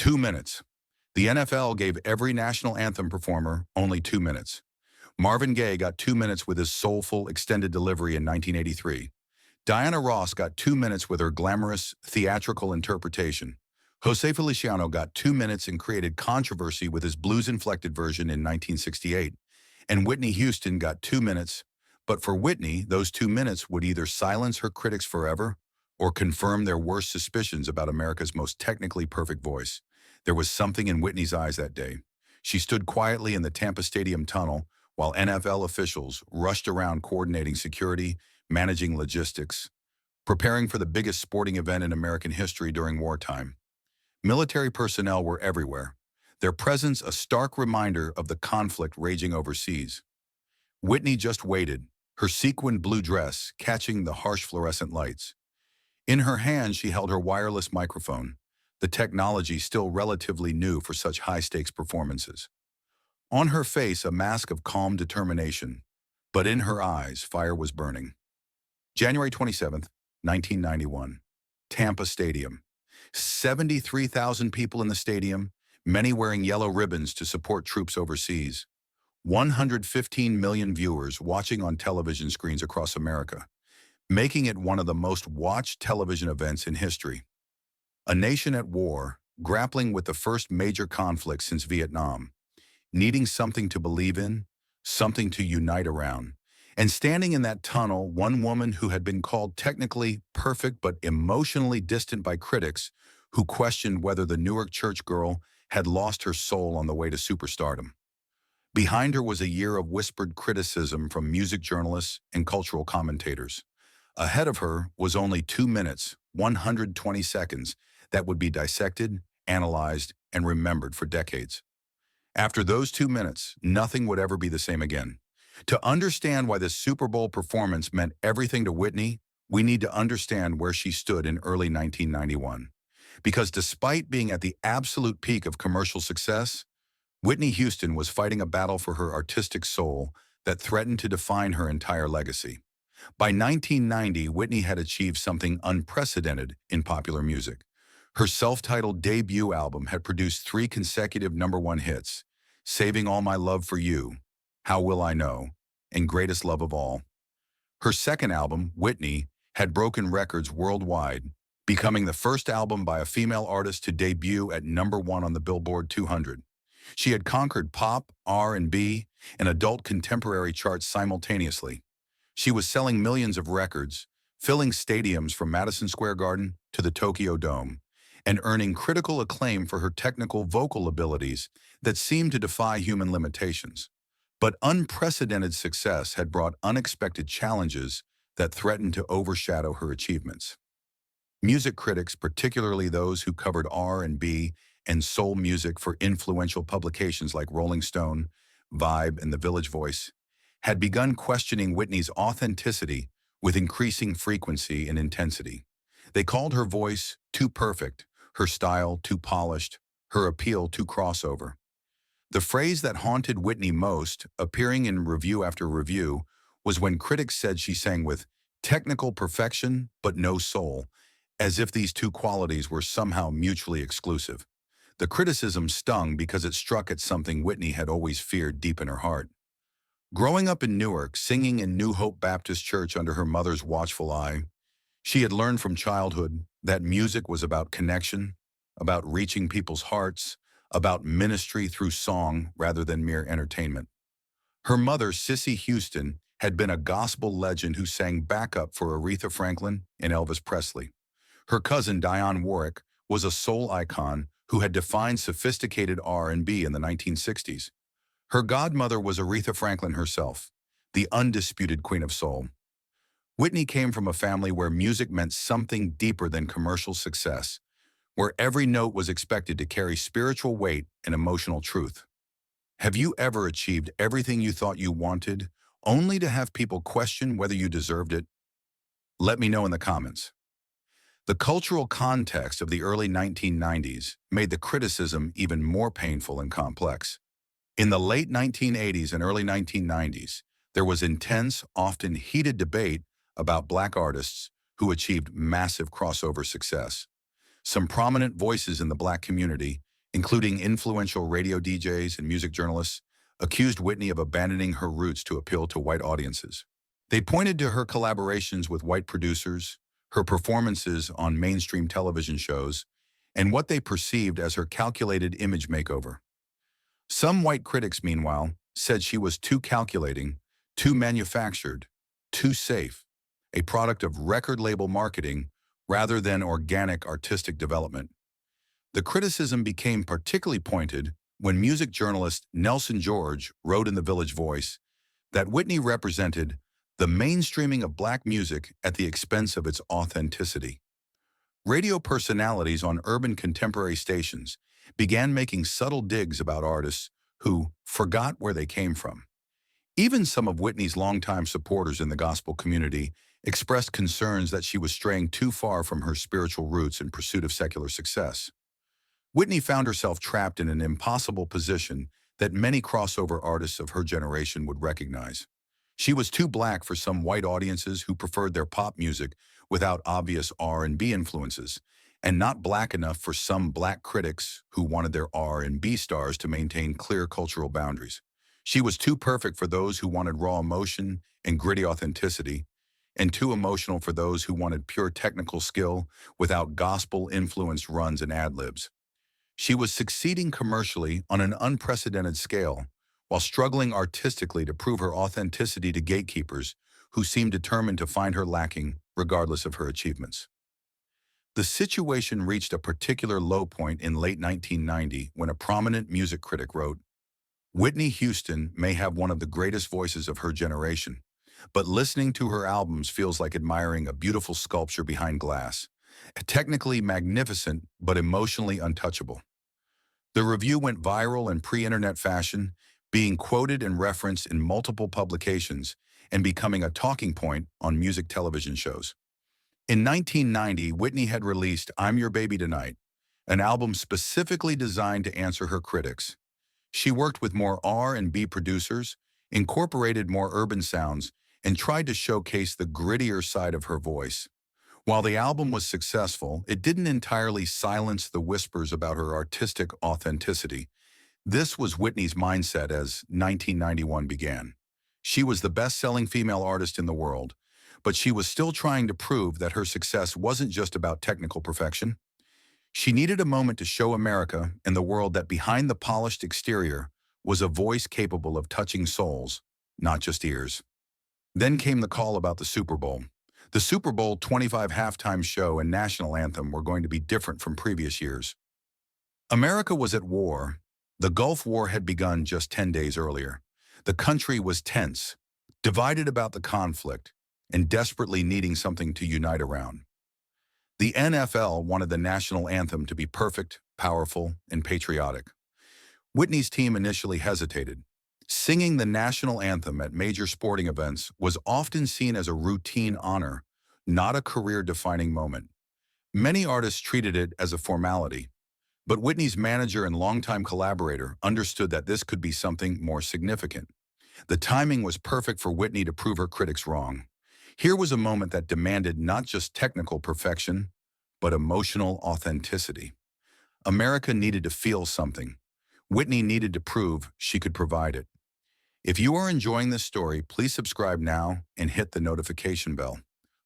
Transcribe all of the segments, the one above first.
2 minutes. The NFL gave every national anthem performer only 2 minutes. Marvin Gaye got 2 minutes with his soulful extended delivery in 1983. Diana Ross got 2 minutes with her glamorous, theatrical interpretation. Jose Feliciano got 2 minutes and created controversy with his blues-inflected version in 1968. And Whitney Houston got 2 minutes, but for Whitney, those 2 minutes would either silence her critics forever or confirm their worst suspicions about America's most technically perfect voice. There was something in Whitney's eyes that day. She stood quietly in the Tampa Stadium tunnel while NFL officials rushed around coordinating security, managing logistics, preparing for the biggest sporting event in American history during wartime. Military personnel were everywhere, their presence a stark reminder of the conflict raging overseas. Whitney just waited, her sequined blue dress catching the harsh fluorescent lights. In her hand, she held her wireless microphone, the technology still relatively new for such high-stakes performances. On her face, a mask of calm determination, but in her eyes, fire was burning. January 27th, 1991, Tampa Stadium. 73,000 people in the stadium, many wearing yellow ribbons to support troops overseas. 115 million viewers watching on television screens across America, making it one of the most watched television events in history. A nation at war, grappling with the first major conflict since Vietnam, needing something to believe in, something to unite around. And standing in that tunnel, one woman who had been called technically perfect but emotionally distant by critics who questioned whether the Newark church girl had lost her soul on the way to superstardom. Behind her was a year of whispered criticism from music journalists and cultural commentators. Ahead of her was only 2 minutes, 120 seconds, that would be dissected, analyzed, and remembered for decades. After those 2 minutes, nothing would ever be the same again. To understand why this Super Bowl performance meant everything to Whitney, we need to understand where she stood in early 1991. Because despite being at the absolute peak of commercial success, Whitney Houston was fighting a battle for her artistic soul that threatened to define her entire legacy. By 1990, Whitney had achieved something unprecedented in popular music. Her self-titled debut album had produced 3 consecutive #1 hits, Saving All My Love for You, How Will I Know, and Greatest Love of All. Her second album, Whitney, had broken records worldwide, becoming the first album by a female artist to debut at #1 on the Billboard 200. She had conquered pop, R&B, and adult contemporary charts simultaneously. She was selling millions of records, filling stadiums from Madison Square Garden to the Tokyo Dome, and earning critical acclaim for her technical vocal abilities that seemed to defy human limitations. But unprecedented success had brought unexpected challenges that threatened to overshadow her achievements. Music critics, particularly those who covered R&B and soul music for influential publications like Rolling Stone, Vibe, and The Village Voice, had begun questioning Whitney's authenticity with increasing frequency and intensity. They called her voice too perfect, her style too polished, her appeal too crossover. The phrase that haunted Whitney most, appearing in review after review, was when critics said she sang with technical perfection but no soul, as if these two qualities were somehow mutually exclusive. The criticism stung because it struck at something Whitney had always feared deep in her heart. Growing up in Newark, singing in New Hope Baptist Church under her mother's watchful eye, she had learned from childhood that music was about connection, about reaching people's hearts, about ministry through song rather than mere entertainment. Her mother, Cissy Houston, had been a gospel legend who sang backup for Aretha Franklin and Elvis Presley. Her cousin, Dionne Warwick, was a soul icon who had defined sophisticated R&B in the 1960s. Her godmother was Aretha Franklin herself, the undisputed queen of soul. Whitney came from a family where music meant something deeper than commercial success, where every note was expected to carry spiritual weight and emotional truth. Have you ever achieved everything you thought you wanted, only to have people question whether you deserved it? Let me know in the comments. The cultural context of the early 1990s made the criticism even more painful and complex. In the late 1980s and early 1990s, there was intense, often heated debate about Black artists who achieved massive crossover success. Some prominent voices in the Black community, including influential radio DJs and music journalists, accused Whitney of abandoning her roots to appeal to white audiences. They pointed to her collaborations with white producers, her performances on mainstream television shows, and what they perceived as her calculated image makeover. Some white critics, meanwhile, said she was too calculating, too manufactured, too safe, a product of record label marketing rather than organic artistic development. The criticism became particularly pointed when music journalist Nelson George wrote in the Village Voice that Whitney represented the mainstreaming of black music at the expense of its authenticity. Radio personalities on urban contemporary stations began making subtle digs about artists who forgot where they came from. Even some of Whitney's longtime supporters in the gospel community expressed concerns that she was straying too far from her spiritual roots in pursuit of secular success. Whitney found herself trapped in an impossible position that many crossover artists of her generation would recognize. She was too black for some white audiences who preferred their pop music without obvious R&B influences, and not black enough for some black critics who wanted their R&B stars to maintain clear cultural boundaries. She was too perfect for those who wanted raw emotion and gritty authenticity, and too emotional for those who wanted pure technical skill without gospel-influenced runs and ad-libs. She was succeeding commercially on an unprecedented scale, while struggling artistically to prove her authenticity to gatekeepers who seemed determined to find her lacking regardless of her achievements. The situation reached a particular low point in late 1990 when a prominent music critic wrote, "Whitney Houston may have one of the greatest voices of her generation, but listening to her albums feels like admiring a beautiful sculpture behind glass, technically magnificent but emotionally untouchable." The review went viral in pre-internet fashion, being quoted and referenced in multiple publications and becoming a talking point on music television shows. In 1990, Whitney had released I'm Your Baby Tonight, an album specifically designed to answer her critics. She worked with more R&B producers, incorporated more urban sounds, and tried to showcase the grittier side of her voice. While the album was successful, it didn't entirely silence the whispers about her artistic authenticity. This was Whitney's mindset as 1991 began. She was the best-selling female artist in the world, but she was still trying to prove that her success wasn't just about technical perfection. She needed a moment to show America and the world that behind the polished exterior was a voice capable of touching souls, not just ears. Then came the call about the Super Bowl. The Super Bowl XXV halftime show and national anthem were going to be different from previous years. America was at war. The Gulf War had begun just 10 days earlier. The country was tense, divided about the conflict, and desperately needing something to unite around. The NFL wanted the national anthem to be perfect, powerful, and patriotic. Whitney's team initially hesitated. Singing the national anthem at major sporting events was often seen as a routine honor, not a career-defining moment. Many artists treated it as a formality, but Whitney's manager and longtime collaborator understood that this could be something more significant. The timing was perfect for Whitney to prove her critics wrong. Here was a moment that demanded not just technical perfection, but emotional authenticity. America needed to feel something. Whitney needed to prove she could provide it. If you are enjoying this story, please subscribe now and hit the notification bell.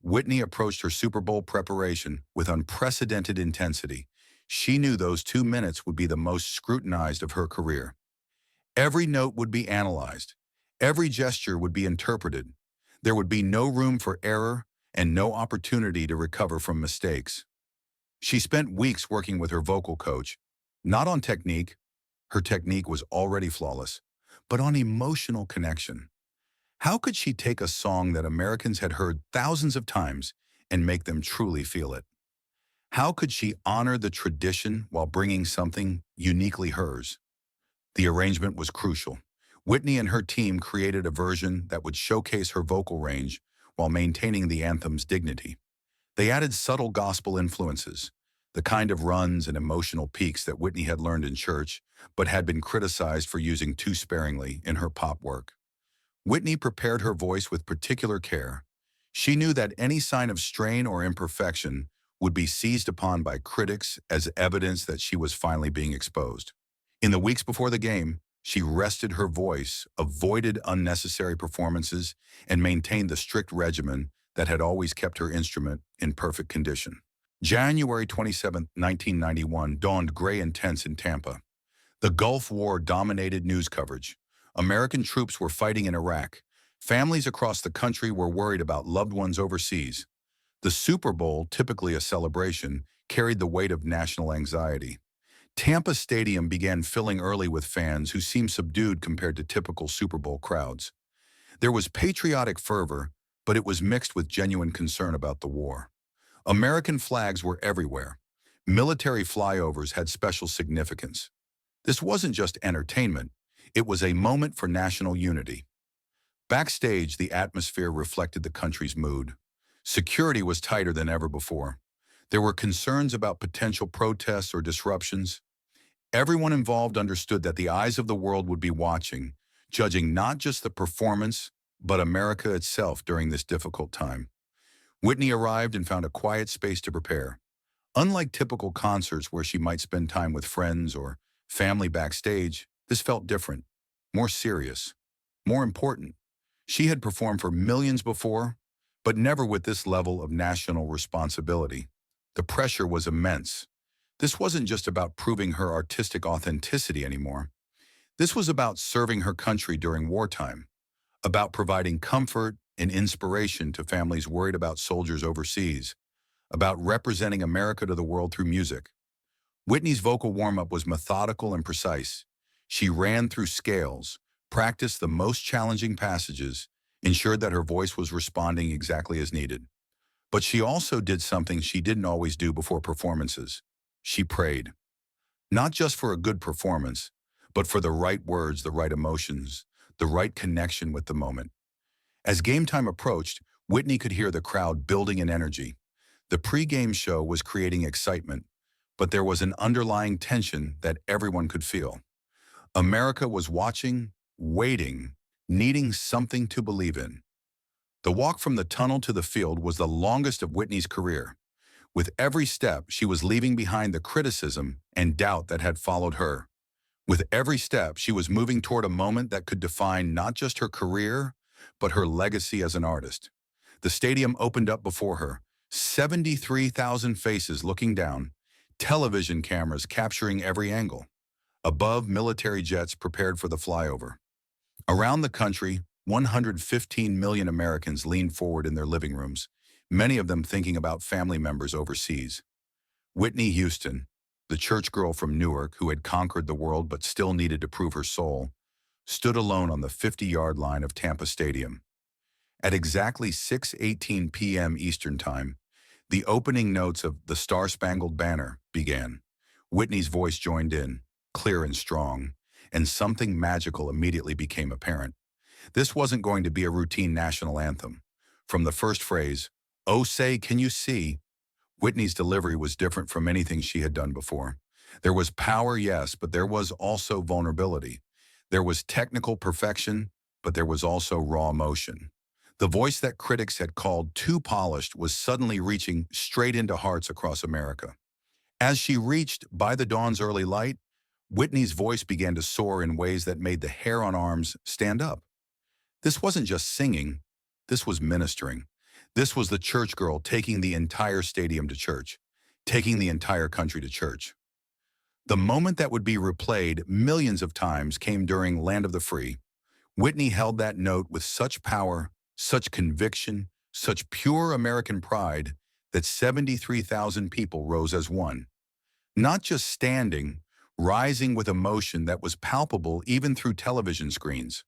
Whitney approached her Super Bowl preparation with unprecedented intensity. She knew those 2 minutes would be the most scrutinized of her career. Every note would be analyzed. Every gesture would be interpreted. There would be no room for error and no opportunity to recover from mistakes. She spent weeks working with her vocal coach, not on technique. Her technique was already flawless, but on emotional connection. How could she take a song that Americans had heard thousands of times and make them truly feel it? How could she honor the tradition while bringing something uniquely hers? The arrangement was crucial. Whitney and her team created a version that would showcase her vocal range while maintaining the anthem's dignity. They added subtle gospel influences, the kind of runs and emotional peaks that Whitney had learned in church, but had been criticized for using too sparingly in her pop work. Whitney prepared her voice with particular care. She knew that any sign of strain or imperfection would be seized upon by critics as evidence that she was finally being exposed. In the weeks before the game, she rested her voice, avoided unnecessary performances, and maintained the strict regimen that had always kept her instrument in perfect condition. January 27, 1991 dawned gray and tense in Tampa. The Gulf War dominated news coverage. American troops were fighting in Iraq. Families across the country were worried about loved ones overseas. The Super Bowl, typically a celebration, carried the weight of national anxiety. Tampa Stadium began filling early with fans who seemed subdued compared to typical Super Bowl crowds. There was patriotic fervor, but it was mixed with genuine concern about the war. American flags were everywhere. Military flyovers had special significance. This wasn't just entertainment, it was a moment for national unity. Backstage, the atmosphere reflected the country's mood. Security was tighter than ever before. There were concerns about potential protests or disruptions. Everyone involved understood that the eyes of the world would be watching, judging not just the performance, but America itself during this difficult time. Whitney arrived and found a quiet space to prepare. Unlike typical concerts where she might spend time with friends or family backstage, this felt different, more serious, more important. She had performed for millions before, but never with this level of national responsibility. The pressure was immense. This wasn't just about proving her artistic authenticity anymore. This was about serving her country during wartime, about providing comfort and inspiration to families worried about soldiers overseas, about representing America to the world through music. Whitney's vocal warm-up was methodical and precise. She ran through scales, practiced the most challenging passages, ensured that her voice was responding exactly as needed. But she also did something she didn't always do before performances. She prayed. Not just for a good performance, but for the right words, the right emotions, the right connection with the moment. As game time approached, Whitney could hear the crowd building in energy. The pre-game show was creating excitement, but there was an underlying tension that everyone could feel. America was watching, waiting, needing something to believe in. The walk from the tunnel to the field was the longest of Whitney's career. With every step, she was leaving behind the criticism and doubt that had followed her. With every step, she was moving toward a moment that could define not just her career, but her legacy as an artist. The stadium opened up before her, 73,000 faces looking down, television cameras capturing every angle. Above, military jets prepared for the flyover. Around the country, 115 million Americans leaned forward in their living rooms, many of them thinking about family members overseas. Whitney Houston, the church girl from Newark who had conquered the world but still needed to prove her soul, stood alone on the 50-yard line of Tampa Stadium. At exactly 6:18 p.m. Eastern Time, the opening notes of The Star-Spangled Banner began. Whitney's voice joined in, clear and strong, and something magical immediately became apparent. This wasn't going to be a routine national anthem. From the first phrase, "Oh, say, can you see?" Whitney's delivery was different from anything she had done before. There was power, yes, but there was also vulnerability. There was technical perfection, but there was also raw emotion. The voice that critics had called too polished was suddenly reaching straight into hearts across America. As she reached By the Dawn's Early Light, Whitney's voice began to soar in ways that made the hair on arms stand up. This wasn't just singing, this was ministering. This was the church girl taking the entire stadium to church, taking the entire country to church. The moment that would be replayed millions of times came during Land of the Free. Whitney held that note with such power, such conviction, such pure American pride that 73,000 people rose as one. Not just standing, rising with emotion that was palpable even through television screens.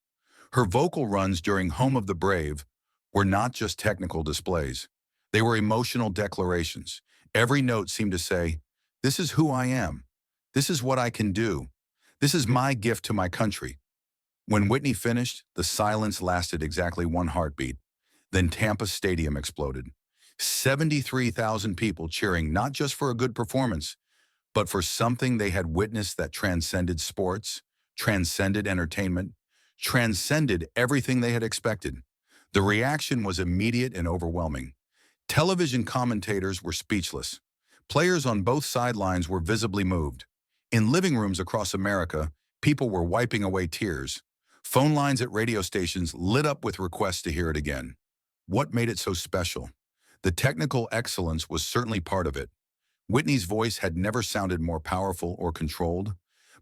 Her vocal runs during Home of the Brave were not just technical displays. They were emotional declarations. Every note seemed to say, "This is who I am. This is what I can do. This is my gift to my country." When Whitney finished, the silence lasted exactly one heartbeat. Then Tampa Stadium exploded. 73,000 people cheering not just for a good performance, but for something they had witnessed that transcended sports, transcended entertainment, transcended everything they had expected. The reaction was immediate and overwhelming. Television commentators were speechless. Players on both sidelines were visibly moved. In living rooms across America, people were wiping away tears. Phone lines at radio stations lit up with requests to hear it again. What made it so special? The technical excellence was certainly part of it. Whitney's voice had never sounded more powerful or controlled,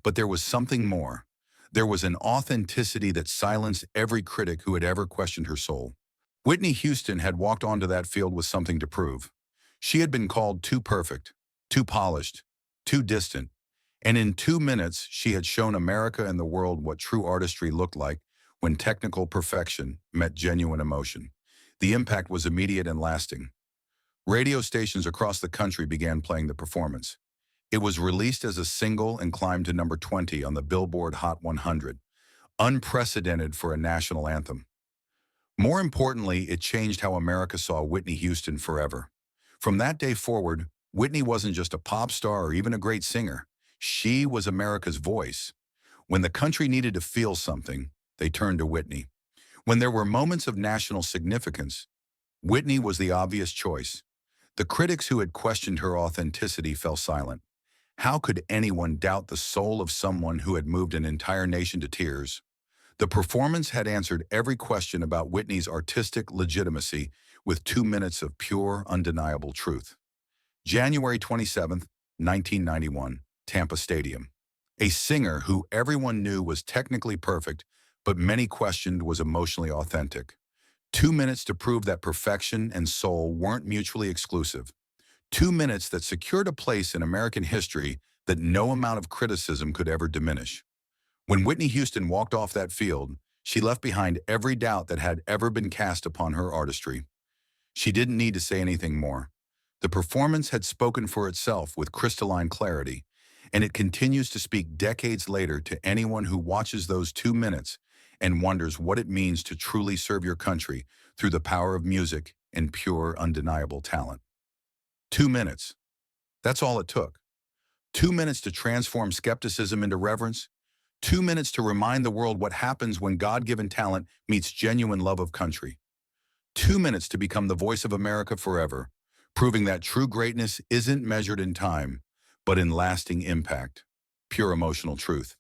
but there was something more. There was an authenticity that silenced every critic who had ever questioned her soul. Whitney Houston had walked onto that field with something to prove. She had been called too perfect, too polished, too distant, and in 2 minutes she had shown America and the world what true artistry looked like when technical perfection met genuine emotion. The impact was immediate and lasting. Radio stations across the country began playing the performance. It was released as a single and climbed to number 20 on the Billboard Hot 100, unprecedented for a national anthem. More importantly, it changed how America saw Whitney Houston forever. From that day forward, Whitney wasn't just a pop star or even a great singer. She was America's voice. When the country needed to feel something, they turned to Whitney. When there were moments of national significance, Whitney was the obvious choice. The critics who had questioned her authenticity fell silent. How could anyone doubt the soul of someone who had moved an entire nation to tears? The performance had answered every question about Whitney's artistic legitimacy with 2 minutes of pure, undeniable truth. January 27, 1991, Tampa Stadium. A singer who everyone knew was technically perfect, but many questioned was emotionally authentic. 2 minutes to prove that perfection and soul weren't mutually exclusive. 2 minutes that secured a place in American history that no amount of criticism could ever diminish. When Whitney Houston walked off that field, she left behind every doubt that had ever been cast upon her artistry. She didn't need to say anything more. The performance had spoken for itself with crystalline clarity, and it continues to speak decades later to anyone who watches those 2 minutes and wonders what it means to truly serve your country through the power of music and pure, undeniable talent. 2 minutes. That's all it took. 2 minutes to transform skepticism into reverence. 2 minutes to remind the world what happens when God-given talent meets genuine love of country. 2 minutes to become the voice of America forever, proving that true greatness isn't measured in time, but in lasting impact, pure emotional truth.